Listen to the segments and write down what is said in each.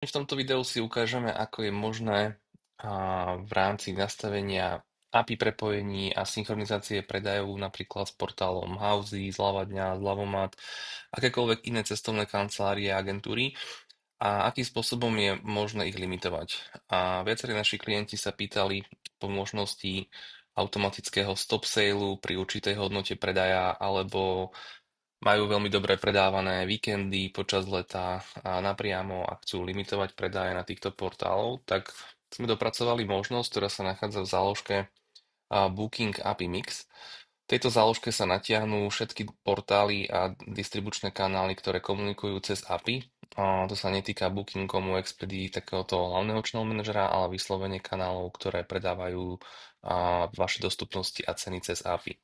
V tomto videu si ukážeme, ako je možné v rámci nastavenia API prepojení a synchronizácie predajov napríklad s portálom Housey, Zľava dňa, Zľavomat, akékoľvek iné cestovné kancelárie a agentúry a akým spôsobom je možné ich limitovať. A viacerí naši klienti sa pýtali po možnosti automatického stop sailu pri určitej hodnote predaja alebo majú veľmi dobre predávané víkendy počas leta a napriamo, ak chcú limitovať predaje na týchto portálov, tak sme dopracovali možnosť, ktorá sa nachádza v záložke Booking API Mix. V tejto záložke sa natiahnú všetky portály a distribučné kanály, ktoré komunikujú cez API. To sa netýka Booking.comu, Expedia, takéhoto hlavného channel manažera, ale vyslovene kanálov, ktoré predávajú vaše dostupnosti a ceny cez API.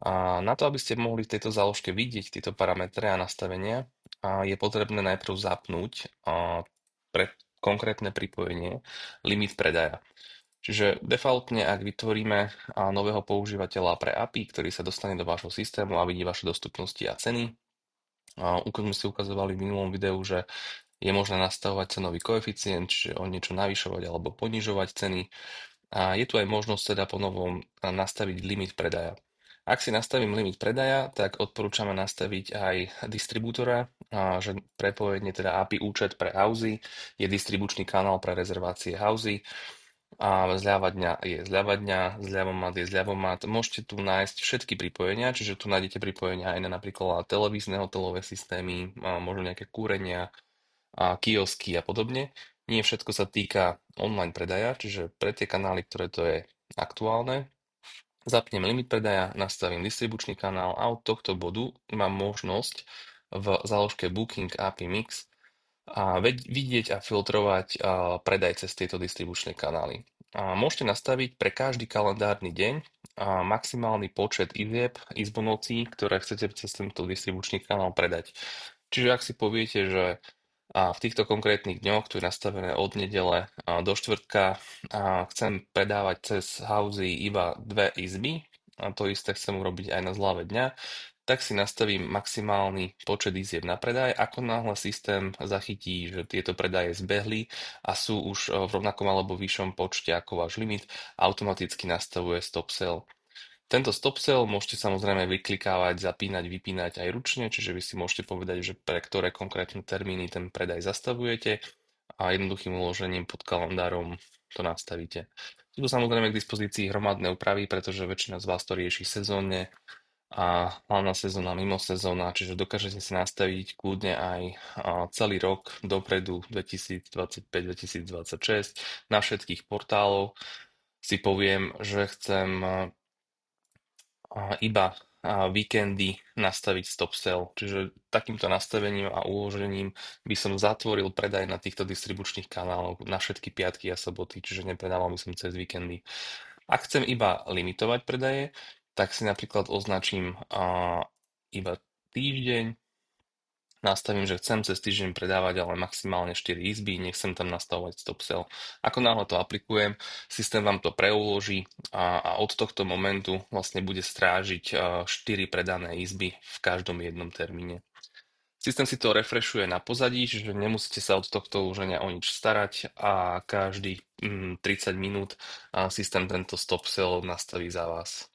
A na to, aby ste mohli v tejto záložke vidieť tieto parametre a nastavenia, je potrebné najprv zapnúť pre konkrétne pripojenie limit predaja. Čiže defaultne, ak vytvoríme nového používateľa pre API, ktorý sa dostane do vášho systému a vidí vaše dostupnosti a ceny, ako sme si ukazovali v minulom videu, že je možné nastavovať cenový koeficient, čiže o niečo navyšovať alebo ponižovať ceny. A je tu aj možnosť teda ponovom nastaviť limit predaja. Ak si nastavím limit predaja, tak odporúčame nastaviť aj distribútora, že prepojenie teda API účet pre Housey je distribučný kanál pre rezervácie Housey a zľava dňa je zľava dňa, zľavomat je zľavomat. Môžete tu nájsť všetky pripojenia, čiže tu nájdete pripojenia aj na napríklad televízne hotelové systémy, možno nejaké kúrenia, kiosky a podobne. Nie všetko sa týka online predaja, čiže pre tie kanály, ktoré to je aktuálne, zapnem limit predaja, nastavím distribučný kanál a od tohto bodu mám možnosť v záložke Booking API Mix vidieť a filtrovať predaj cez tieto distribučné kanály. Môžete nastaviť pre každý kalendárny deň maximálny počet izbonocí, ktoré chcete cez tento distribučný kanál predať. Čiže ak si poviete, že v týchto konkrétnych dňoch, tu je nastavené od nedele do štvrtka, chcem predávať cez Housey iba dve izby, a to isté chcem urobiť aj na zľave dňa, tak si nastavím maximálny počet izieb na predaj. Ako náhle systém zachytí, že tieto predaje zbehli a sú už v rovnakom alebo vyššom počte ako váš limit, automaticky nastavuje stop sell. Tento stop sell môžete samozrejme vyklikávať, zapínať, vypínať aj ručne, čiže vy si môžete povedať, že pre ktoré konkrétne termíny ten predaj zastavujete a jednoduchým uložením pod kalendárom to nastavíte. Sú tu samozrejme k dispozícii hromadné úpravy, pretože väčšina z vás to rieši sezónne a hlavná sezóna, mimo sezóna, čiže dokážete si nastaviť kľudne aj celý rok dopredu 2025-2026 na všetkých portáloch. Si poviem, že chcem iba víkendy nastaviť stop sell. Čiže takýmto nastavením a uložením by som zatvoril predaj na týchto distribučných kanáloch na všetky piatky a soboty, čiže nepredával by som cez víkendy. Ak chcem iba limitovať predaje, tak si napríklad označím iba týždeň, nastavím, že chcem cez týždeň predávať ale maximálne 4 izby, nechcem tam nastavovať stop sell. Ako náhle to aplikujem, systém vám to preuloží a od tohto momentu vlastne bude strážiť 4 predané izby v každom jednom termíne. Systém si to refreshuje na pozadí, čiže nemusíte sa od tohto uloženia o nič starať a každých 30 minút systém tento stop sell nastaví za vás.